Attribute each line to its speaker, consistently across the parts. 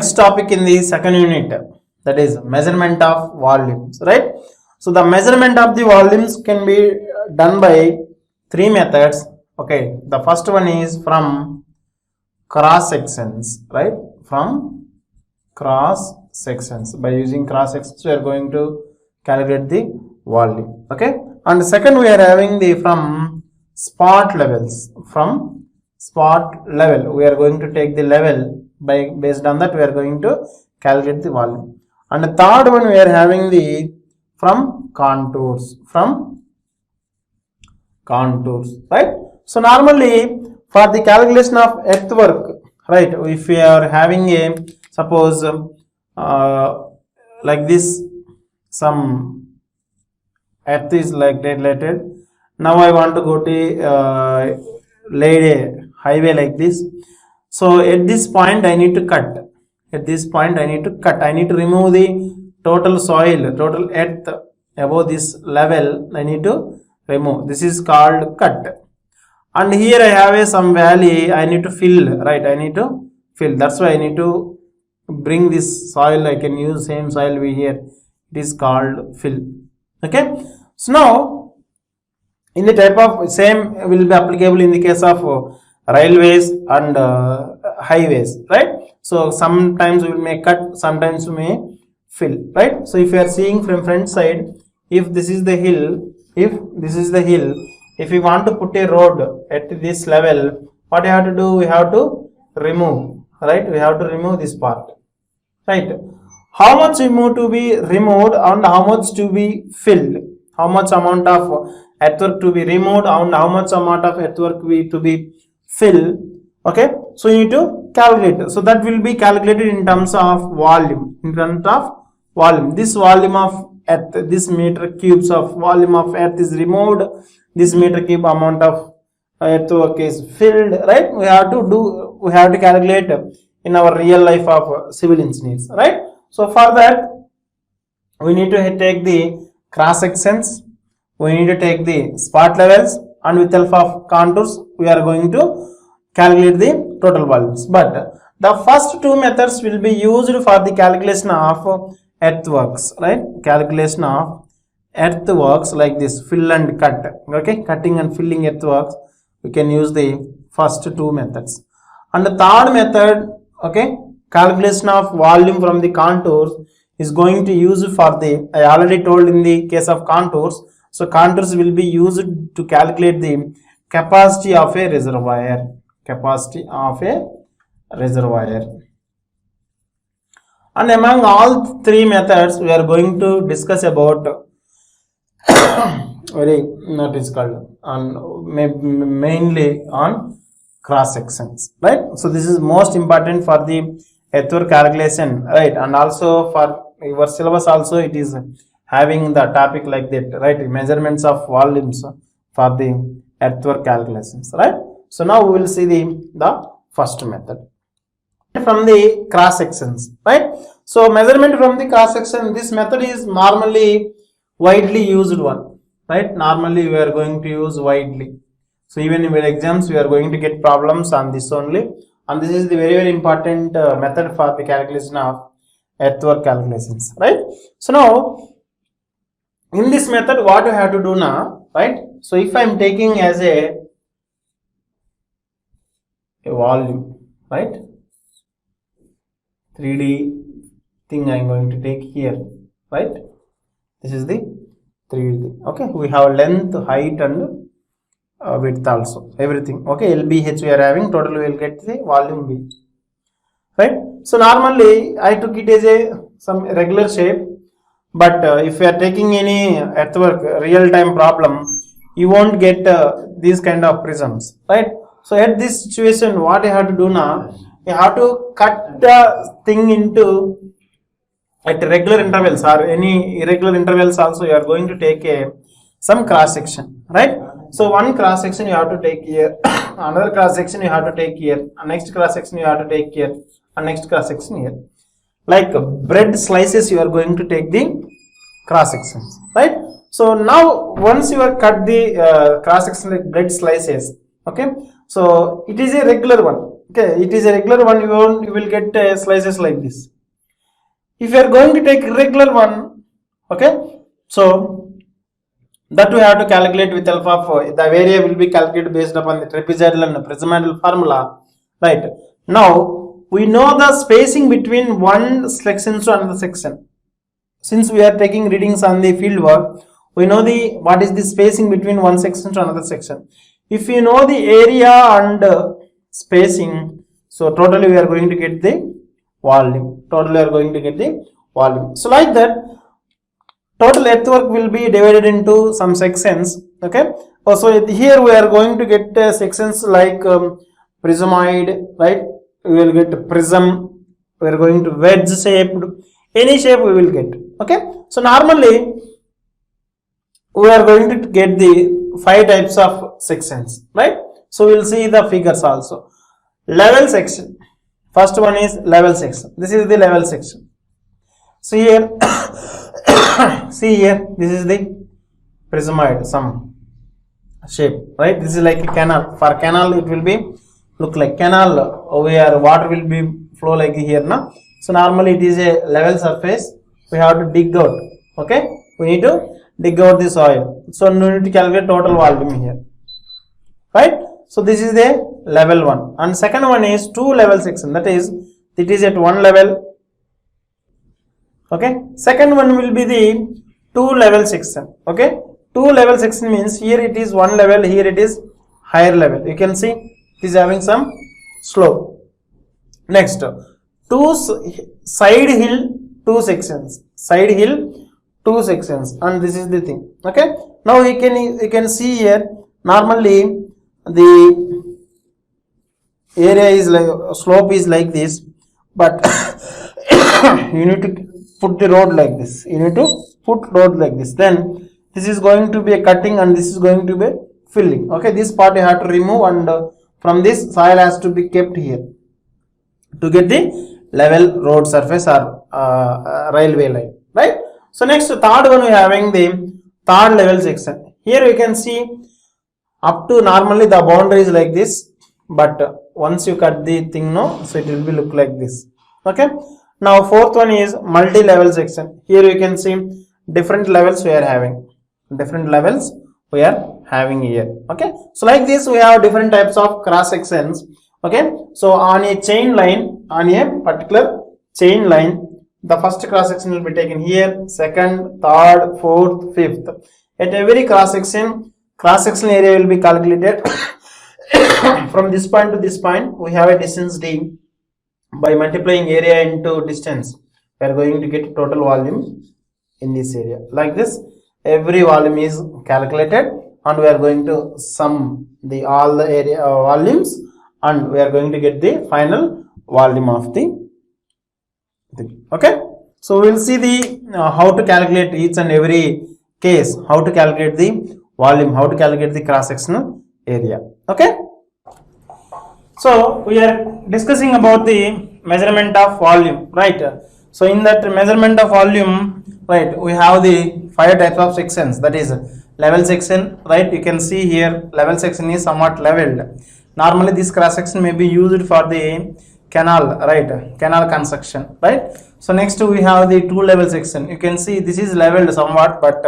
Speaker 1: next topic in the second unit, that is measurement of volumes, right? So the measurement of the volumes can be done by three methods. Okay, the first one is from cross sections, right? From cross sections. By using cross sections, we are going to calculate the volume. Okay, and the second we are having the from spot levels. From spot level, we are going to take the level. By based on that, we are going to calculate the volume. And the third one we are having the from contours. From contours, right? So normally for the calculation of earthwork, right, if we are having a suppose like this, some earth is like related. Now I want to go to lay a highway like this. So at this point I need to cut. At this point I need to cut. I need to remove the total soil, total earth above this level. I need to remove. This is called cut. And here I have a some valley. I need to fill. Right? I need to fill. That's why I need to bring this soil. I can use same soil we here. It is called fill. Okay. So now in the type of same will be applicable in the case of railways and highways, right? So sometimes we may cut, sometimes we may fill, right? So if you are seeing from front side, if this is the hill, if we want to put a road at this level, what you have to do? We have to remove, right? We have to remove this part, right? How much remove to be removed and how much to be filled? How much amount of earthwork to be removed and how much amount of earthwork to be filled? Okay, so you need to calculate. So that will be calculated in terms of volume. In terms of volume, this volume of earth, this meter cubes of volume of earth is removed. This meter cube amount of earthwork is filled. Right? We have to calculate in our real life of civil engineers. Right? So for that, we need to take the cross sections. We need to take the spot levels, and with help of contours, we are going to calculate the total volumes. But the first two methods will be used for the calculation of earthworks, right? Calculation of earthworks like this, fill and cut. Okay, cutting and filling earthworks, we can use the first two methods. And the third method, okay, calculation of volume from the contours is going to use for the, I already told in the case of contours. So contours will be used to calculate the capacity of a reservoir. Capacity of a reservoir. And among all three methods, we are going to discuss about mainly on cross sections, right? So this is most important for the earthwork calculation, right? And also for your syllabus also it is having the topic like that, right? Measurements of volumes for the earthwork calculations, right? So now we will see the first method from the cross sections, right? So measurement from the cross section, this method is normally widely used one, right? Normally we are going to use widely. So even in your exams we are going to get problems on this only, and this is the very important method for the calculation of earthwork calculations, right? So now in this method what you have to do now, right? So if I am taking as a volume, right? 3D thing I am going to take here, right? This is the 3D. Okay, we have length, height, and width also, everything. Okay, LBH we are having, total we will get the volume B, right? So normally I took it as a some regular shape, but if you are taking any earthwork real time problem, you won't get these kind of prisms, right? So at this situation, what you have to do now, you have to cut the thing into at regular intervals or any irregular intervals also. You are going to take some cross section, right? So one cross section you have to take here, another cross section you have to take here, and next cross section you have to take here, and next cross section here. Like bread slices, you are going to take the cross sections, right? So now once you have cut the cross section like bread slices, okay, so it is a regular one. Okay, it is a regular one, you will get slices like this. If you are going to take irregular one, okay, so that we have to calculate with help of the area will be calculated based upon the trapezoidal and prismatic formula, right? Now we know the spacing between one section to another section. Since we are taking readings on the field work, we know the what is the spacing between one section to another section. If you know the area and spacing, so totally we are going to get the volume. So like that, total earthwork will be divided into some sections. Okay, so here we are going to get sections like prismoid, right? We will get prism, we are going to wedge shaped, any shape we will get. Okay, so normally we are going to get the 5 types of sections, right? So we will see the figures also. Level section, first one is level section. This is the level section. See here see here, this is the prismoid, some shape, right? This is like a canal. For canal it will be look like canal where water will be flow like here now. So normally it is a level surface, we have to dig out. Okay, we need to dig out the soil, so we need to calculate total volume here, right? So this is the level one. And second one is 2 level section, that is it is at one level. Okay, second one will be the 2 level section. Okay, 2 level section means here it is one level, here it is higher level. You can see it is having some slope. Next, 2 side hill, 2 sections, side hill, 2 sections, and this is the thing. Okay, now you can see here normally the area is like slope is like this, but you need to put the road like this, then this is going to be a cutting and this is going to be filling. Okay, this part you have to remove, and from this soil has to be kept here to get the level road surface or railway line, right? So next, third one we are having the third level section. Here we can see up to normally the boundary is like this, but once you cut the thing, no, so it will be look like this. Okay, now fourth one is multi-level section. Here you can see different levels we are having, here. Okay, so like this we have different types of cross sections. Okay, so on a chain line, on a particular chain line, the first cross section will be taken here, second, third, fourth, fifth. At every cross section area will be calculated from this point to this point. We have a distance d. By multiplying area into distance, we are going to get total volume in this area. Like this, every volume is calculated, and we are going to sum all the area volumes, and we are going to get the final volume of the thing. Okay, so we will see the how to calculate each and every case, how to calculate the volume, how to calculate the cross sectional area. Okay, so we are discussing about the measurement of volume, right? So in that measurement of volume, right, we have the 5 types of sections, that is level section, right? You can see here level section is somewhat leveled. Normally this cross section may be used for the canal, right? Canal construction, right? So next we have the 2 level section. You can see this is leveled somewhat, but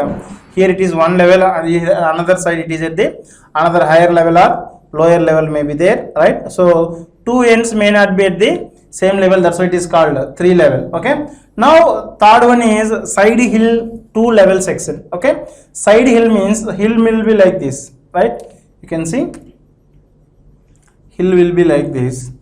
Speaker 1: here it is one level, and another side it is at the another higher level or lower level may be there, right? So 2 ends may not be at the same level, that's why it is called 3 level. Okay, now third one is side hill 2 level section. Okay, side hill means hill will be like this, right? You can see hill will be like this,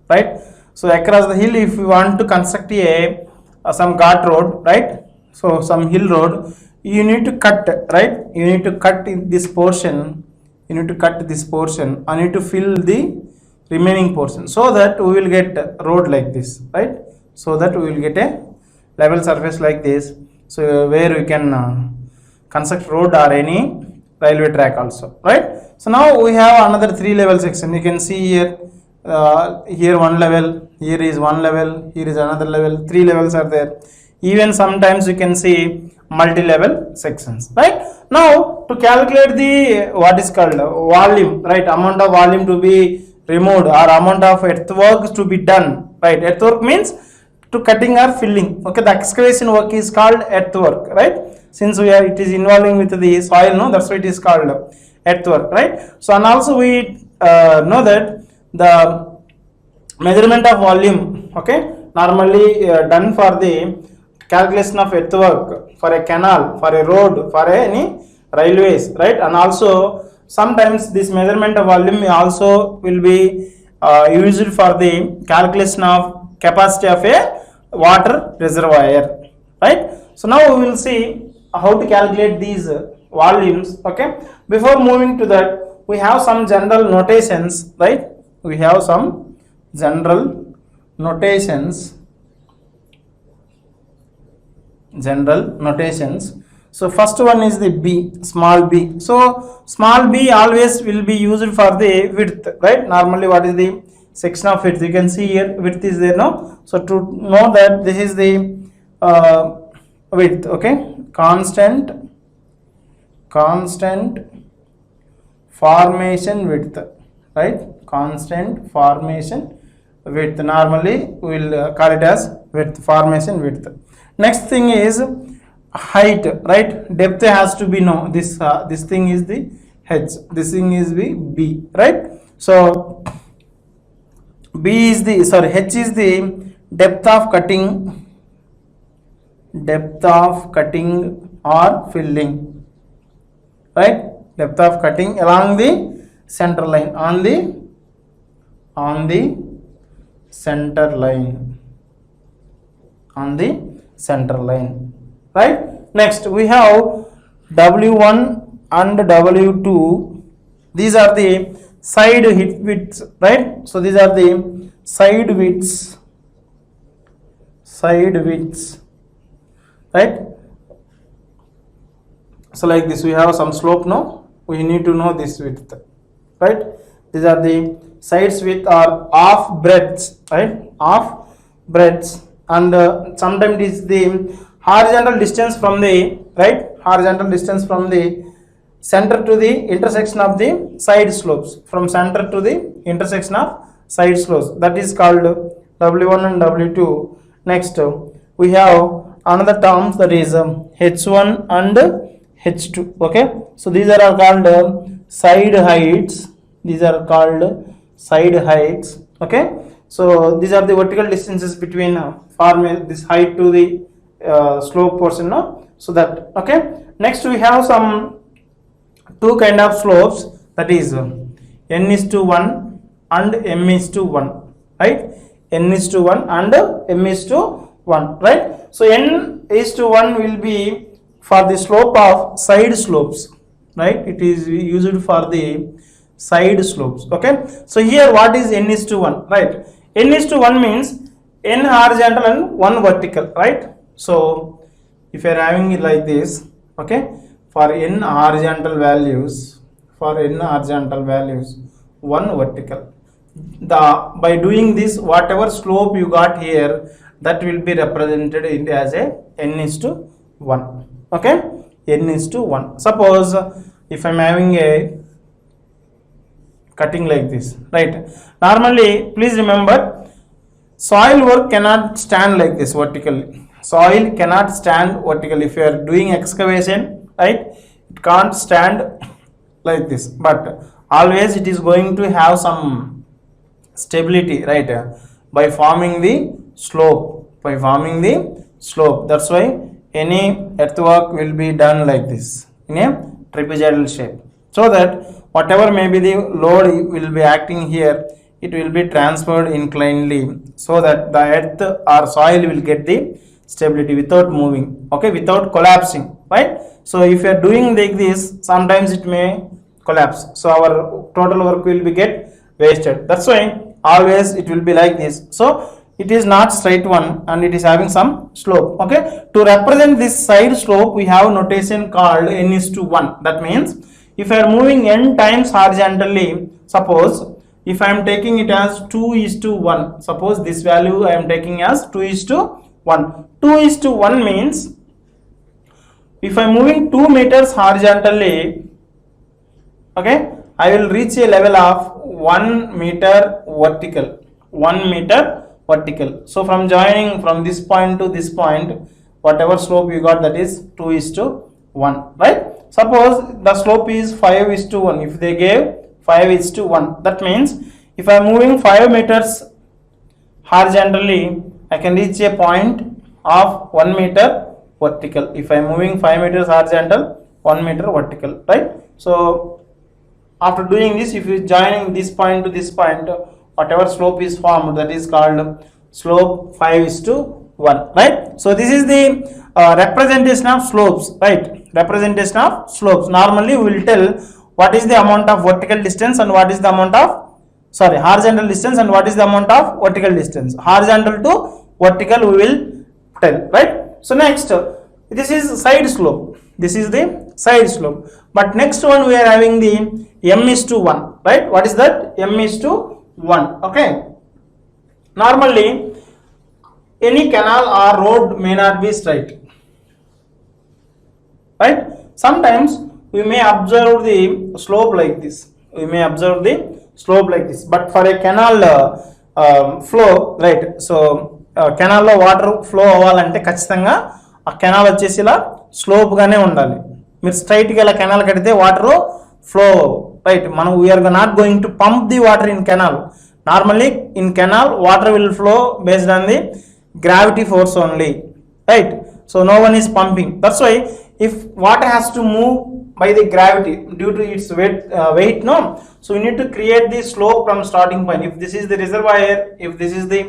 Speaker 1: right? So across the hill, if you want to construct some ghat road, right? So some hill road, you need to cut, right? You need to cut this portion, and you need to fill the remaining portion, so that we will get road like this, right? So that we will get a level surface like this, so where we can construct road or any railway track also, right? So now we have another 3 level section. You can see here, here one level, here is one level, here is another level, 3 levels are there. Even sometimes you can see multi-level sections, right? Now to calculate the what is called volume, right, amount of volume to be removed or amount of earthwork to be done, right? Earthwork means to cutting or filling. Okay, the excavation work is called earthwork, right? Since it is involving with the soil, no, that's why it is called earthwork, right? So and also we know that the measurement of volume, okay, normally done for the calculation of earthwork for a canal, for a road, for any railways, right? And also sometimes this measurement of volume also will be used for the calculation of capacity of a water reservoir, right? So now we will see how to calculate these volumes. Okay, before moving to that, we have some general notations, right? We have some general notations. So first one is the b, small b. So small b always will be used for the width, right? Normally what is the section of width? You can see here width is there now. So to know that this is the width, okay, constant formation width, right? Constant formation width, normally we will call it as width, formation width. Next thing is height, right? Depth has to be known. This thing is the h, this thing is the b, right? So h is the depth of cutting or filling, right? Depth of cutting along the center line, on the center line, right? Next we have W1 and W2. These are the side widths, right? So these are the side widths, right? So like this, we have some slope now, we need to know this width, right? These are the sides width or half breadths, right? Half breadths. And sometimes it is the horizontal distance from the, right, horizontal distance from the center to the intersection of the side slopes, from center to the intersection of side slopes, that is called W1 and W2. Next we have another terms, that is H1 and H2. Okay, so these are called side heights, okay. So these are the vertical distances between this height to the slope portion, no? So that, okay. Next we have some two kind of slopes, that is n:1 and m:1, right? n:1 and m:1, right? So n:1 will be for the slope of side slopes, right? It is used for the side slopes, okay. So here what is n:1, right? n:1 means n horizontal and 1 vertical, right? So if you are having it like this, okay, for n horizontal values, 1 vertical. By doing this, whatever slope you got here, that will be represented as a n:1, okay, n:1. Suppose if I am having a cutting like this, right? Normally, please remember, soil work cannot stand like this vertically. Soil cannot stand vertically. If you are doing excavation, right, it can't stand like this, but always it is going to have some stability, right, by forming the slope, That's why any earthwork will be done like this in a trapezoidal shape, so that whatever may be the load will be acting here, it will be transferred inclinedly, so that the earth or soil will get the stability without moving, okay, without collapsing, right? So if you are doing like this, sometimes it may collapse, so our total work will be get wasted. That's why always it will be like this. So it is not straight one and it is having some slope, okay. To represent this side slope, we have notation called n:1. That means if I am moving n times horizontally, suppose if I am taking it as 2:1, suppose this value I am taking as 2:1. 2:1 means if I am moving 2 meters horizontally, okay, I will reach a level of 1 meter vertical. 1 meter vertical. So from joining from this point to this point, whatever slope you got, that is 2:1, right? Suppose the slope is 5:1. If they gave 5:1, that means if I am moving 5 meters horizontally, I can reach a point of 1 meter vertical. If I am moving 5 meters horizontal, 1 meter vertical, right? So after doing this, if you joining this point to this point, whatever slope is formed, that is called slope 5:1, right? So this is the representation of slopes, right? Representation of slopes. Normally we will tell what is the amount of vertical distance and what is the amount of horizontal distance and what is the amount of vertical distance. Horizontal to vertical we will tell, right? So next, this is side slope. This is the side slope. But next one we are having the m:1, right? What is that? m:1. Okay. Normally any canal or road may not be straight, right? Sometimes we may observe the slope like this. We may observe the slope like this. But for a canal flow, right? So canal lo water flow అవ్వాలంటే ఖచ్చితంగా ఆ canal వచ్చేసి ఇలా slope గానే ఉండాలి. మీరు straight గా ఇలా కెనాల్ కడితే వాటర్ ఫ్లో, రైట్? మనం we are not going to pump the water in canal. Normally in canal water will flow based on the gravity force only, right? So no one is pumping. That's why if water has to move by the gravity due to its weight, no, so we need to create the slope from starting point. If this is the reservoir, if this is the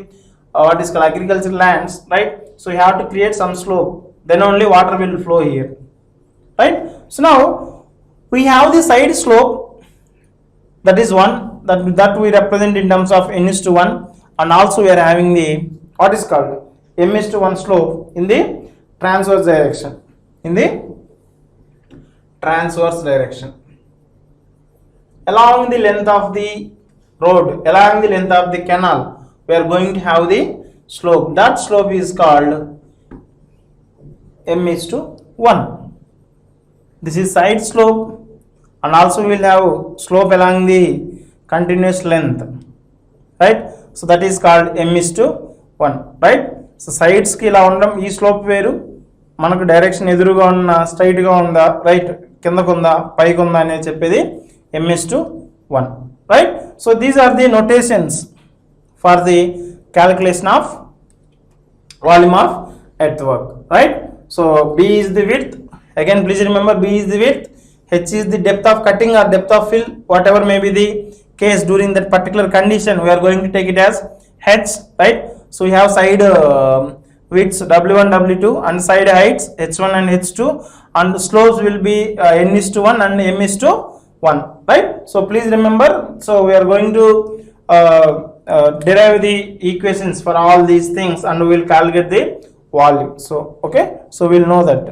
Speaker 1: what is called agricultural lands, right? So you have to create some slope, then only water will flow here, right? So now we have the side slope, that is one that we represent in terms of n:1, and also we are having the what is called m:1 slope in the transverse direction. In the transverse direction, along the length of the road, along the length of the canal, we are going to have the slope. That slope is called m:1. This is side slope, and also we will have slope along the continuous length, right? So that is called m:1, right? So సైడ్స్కి ఇలా ఉండడం, ఈ slope వేరు, మనకు direction ఎదురుగా ఉన్న స్ట్రైట్గా ఉందా, రైట్, కిందకు ఉందా, పైకి ఉందా అనేది చెప్పేది m:1, right? So these are the notations for the calculation of volume of earth work, right? So b is the width, again please remember b is the width, h is the depth of cutting or depth of fill, whatever may be the case during that particular condition, we are going to take it as h, right? So we have side widths w1, w2 and side heights h1 and h2, and the slopes will be n:1 and m:1, right? So please remember, so we are going to derive the equations for all these things and we will calculate the volume. So okay, so we will know that.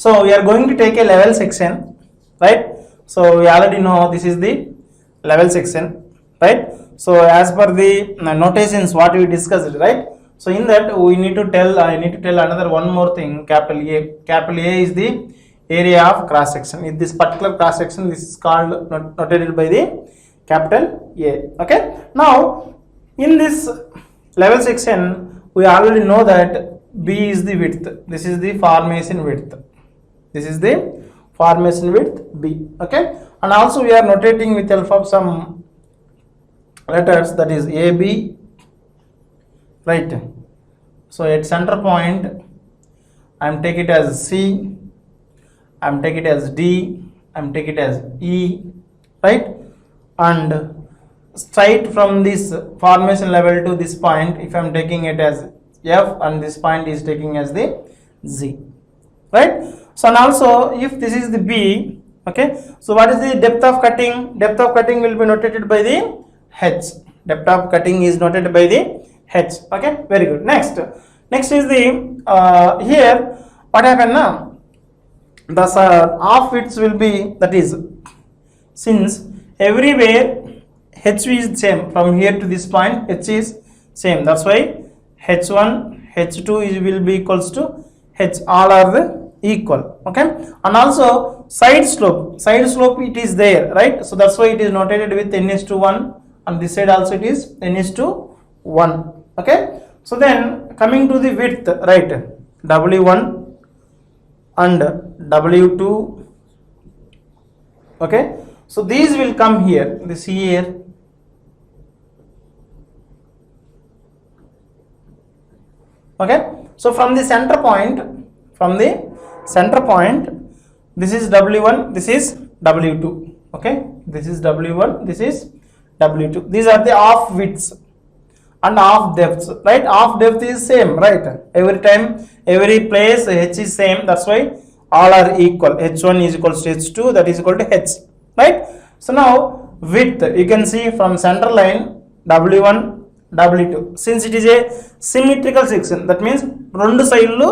Speaker 1: So we are going to take a level section, right? So we already know this is the level section, right? So as per the notations what we discussed, right? So in that we need to tell, I need to tell another one more thing. Capital A, capital A is the area of cross section. In this particular cross section, this is called notated by the capital A. Okay, now in this level section we already know that B is the width, this is the formation width, this is the formation width B. Okay, and also we are notating with help of some letters, that is AB, right? So at center point I am take it as C, I am take it as D, I am take it as E, right? And straight from this formation level to this point, if I am taking it as F and this point is taking as the Z, right? So and also if this is the B, okay, so what is the depth of cutting? Depth of cutting will be notated by the H. Depth of cutting is noted by the H. Okay, very good. Next is the here what happened now, the half widths will be, that is, since everywhere H is same from here to this point, H is same, that's why H1 H2 will be equals to H, all are the equal. Okay, and also side slope it is there, right? So that's why it is notated with n is to 1, and this side also it is n is to 1. Okay, so then coming to the width, right, w1 and w2. Okay, so these will come here, this here. Okay, so from the center point, this is w1, this is w2. Okay, this is w1, this is w2. These are the half widths and half depths, right? Half depth is same, right? Every time, every place h is same, that's why all are equal. h1 is equal to h2, that is equal to h, right? So now width, you can see from center line w1 w2, since it is a symmetrical section, that means రెండు సైడ్లు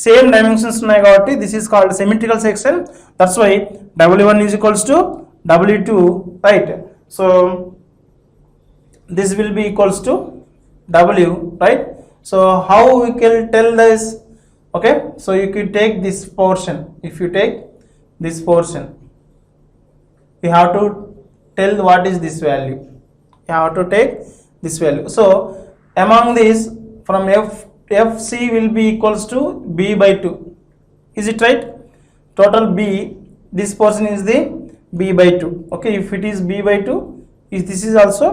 Speaker 1: same dimensions ఉన్నాయి కాబట్టి this is called symmetrical section, that's why w1 is equals to w2, right? So this will be equals to w, right? So how we can tell this? Okay, so you could take this portion. If you take this portion, you have to tell what is this value. You have to take this value. So among these, from fc will be equals to b by 2. Is it right? Total b, this portion is the b by 2. Okay, if it is b by 2, this is also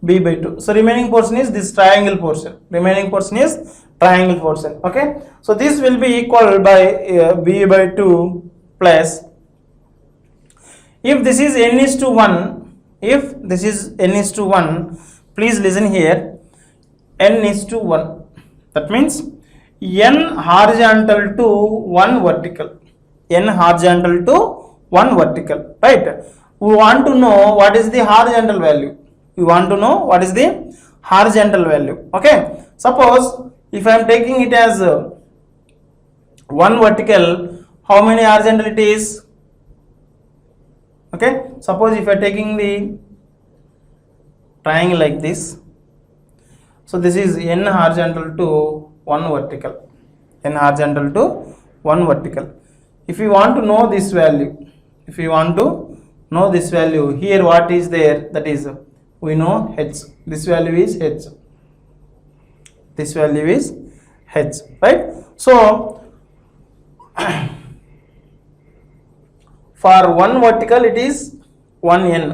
Speaker 1: b by 2. So remaining portion is this triangle portion. Okay, so this will be equal by b by 2 plus, if this is n is to 1, please listen here, n is to 1, that means n horizontal to 1 vertical, right? We want to know what is the horizontal value. Okay, suppose if I am taking it as 1 vertical, how many horizontal it is? Okay, suppose if I are taking the triangle like this, so this is n horizontal to 1 vertical, if you want to know this value, here what is there, that is we know h, this value is h, right? So for 1 vertical it is 1n,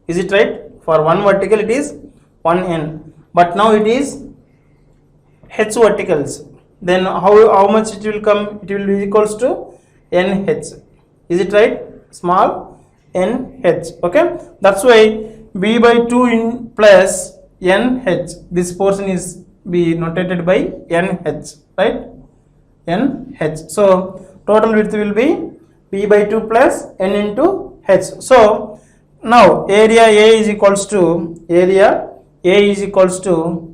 Speaker 1: is it right? For 1 vertical it is 1n, but now it is h verticals, then how much it will come? It will be equals to nh, is it right? Small nh. Okay, that's why b by 2 in plus nh, this portion is be notated by nh, right? nh. So total width will be b by 2 plus n into h. So now area A is equals to,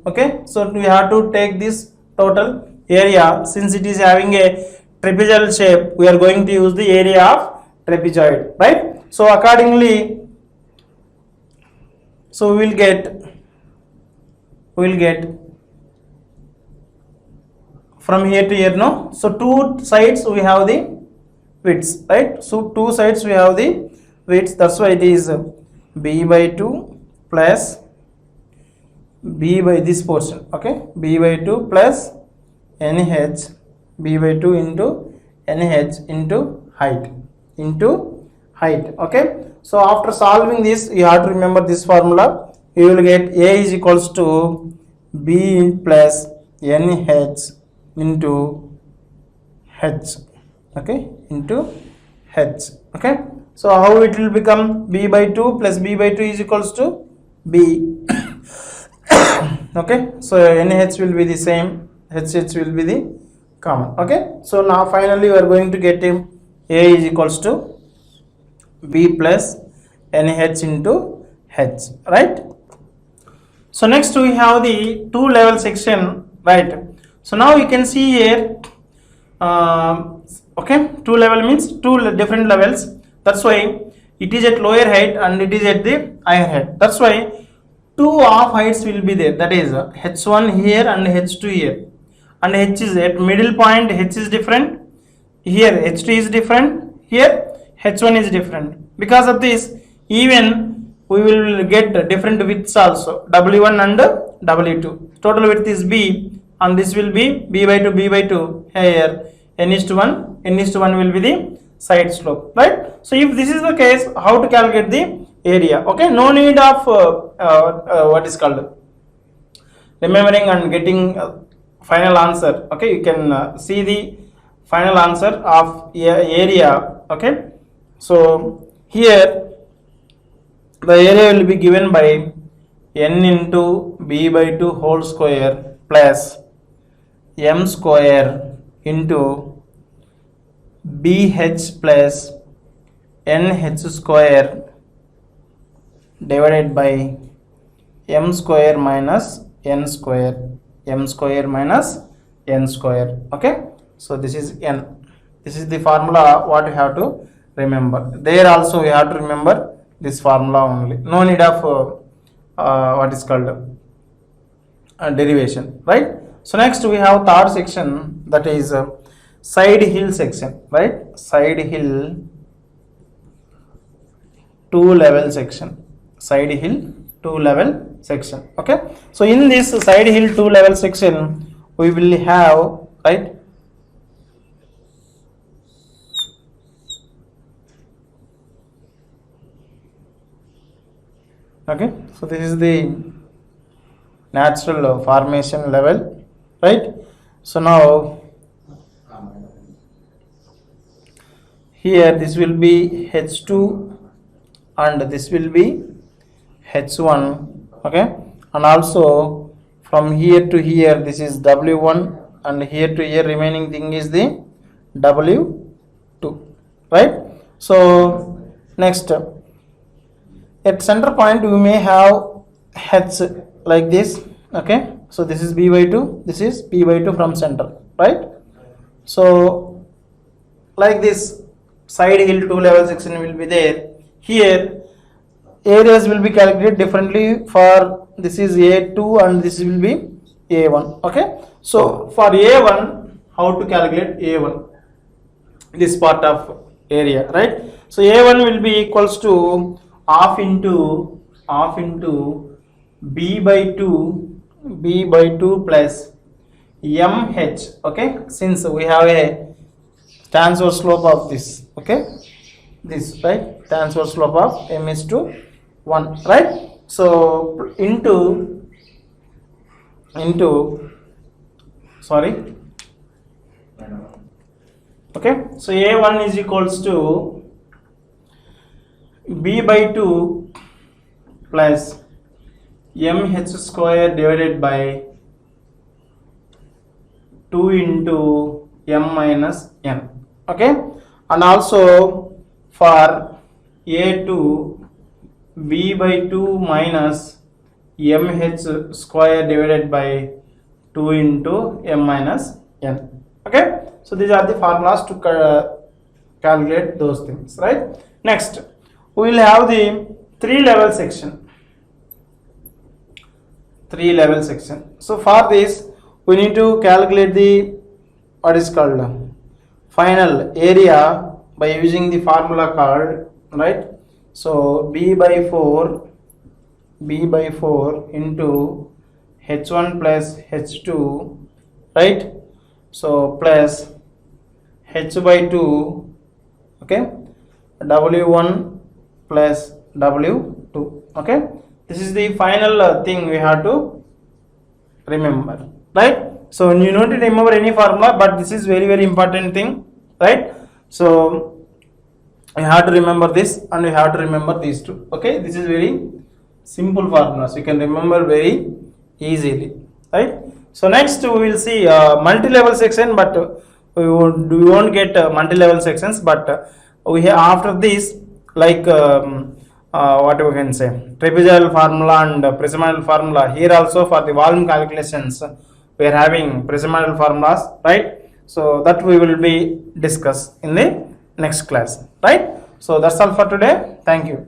Speaker 1: okay, so we have to take this total area, since it is having a trapezoidal shape, we are going to use the area of trapezoid, right? So accordingly, so we will get from here to here, no? So two sides we have the widths, right? So two sides we have the widths, that's why it is b by 2 plus b by this portion, okay, b by 2 plus nh, b by 2 into nh into height, okay. So after solving this, you have to remember this formula. You will get a is equals to b plus nh into h, okay, okay. So how it will become? B by 2 plus b by 2 is equals to b. Okay, so nh will be the same, hh will be the common. Okay, so now finally we are going to get him a is equals to b plus nh into h, right? So next we have the 2 level section, right? So now you can see here, okay, 2 level means 2 different levels, that's why it is at lower height and it is at the higher height, that's why 2 half heights will be there, that is h1 here and h2 here, and h is at middle point, h is different, here H2 is different, here H1 is different. Because of this, even we will get different widths also, W1 and W2. Total width is B, and this will be B by 2, B by 2. Here n is to 1, n is to 1 will be the side slope, right? So if this is the case, how to calculate the area? Okay, no need of what is called remembering and getting final answer. Okay, you can see the final answer of area. Okay, so here the area will be given by n into b by 2 whole square plus m square into bh plus nh square divided by m square minus n square, m square minus n square. Okay, so this is n. This is the formula what you have to remember. There also we have to remember this formula only. No need of what is called derivation, right? So next we have third section, that is side hill section, right? Side hill two level section. Side hill two level section. Okay, so in this side hill two level section we will have, right, okay, so this is the natural formation level, right? So now here this will be H2 and this will be H1. Okay, and also from here to here this is W1, and here to here remaining thing is the W2, right? So next, at center point we may have H like this. Okay, so this is B by 2, this is P by 2 from center, right? So like this side hill two level section will be there. Here areas will be calculated differently. For this is A2 and this will be A1. Okay, so for A1, how to calculate A1, this part of area, right? So A1 will be equals to half into B by 2 plus MH. Okay, since we have a transverse slope of this, okay, this, right, transverse slope of m is to 1, right? So into sorry, okay, so A1 is equals to B by 2 plus MH square divided by 2 into m minus n. Okay, and also for A2, B by 2 minus MH square divided by 2 into m minus n. Okay, so these are the formulas to calculate those things, right? Next we will have the three level section. So for this we need to calculate the what is called final area by using the formula called, right? So B by 4 into H1 plus H2, right? So plus H by 2, okay, W1 plus W2. Okay, this is the final thing we have to remember, right? So you don't need to remember any formula, but this is very important thing, right? So you have to remember this and you have to remember these two. Okay, this is very simple formulas, you can remember very easily, right? So next we will see multi-level section, but we won't get multi-level sections, but we have after this, like what we can say, trapezoidal formula and prismatic formula. Here also for the volume calculations we are having prismatic formulas, right? So that we will be discuss in the next class, right? So that's all for today. Thank you.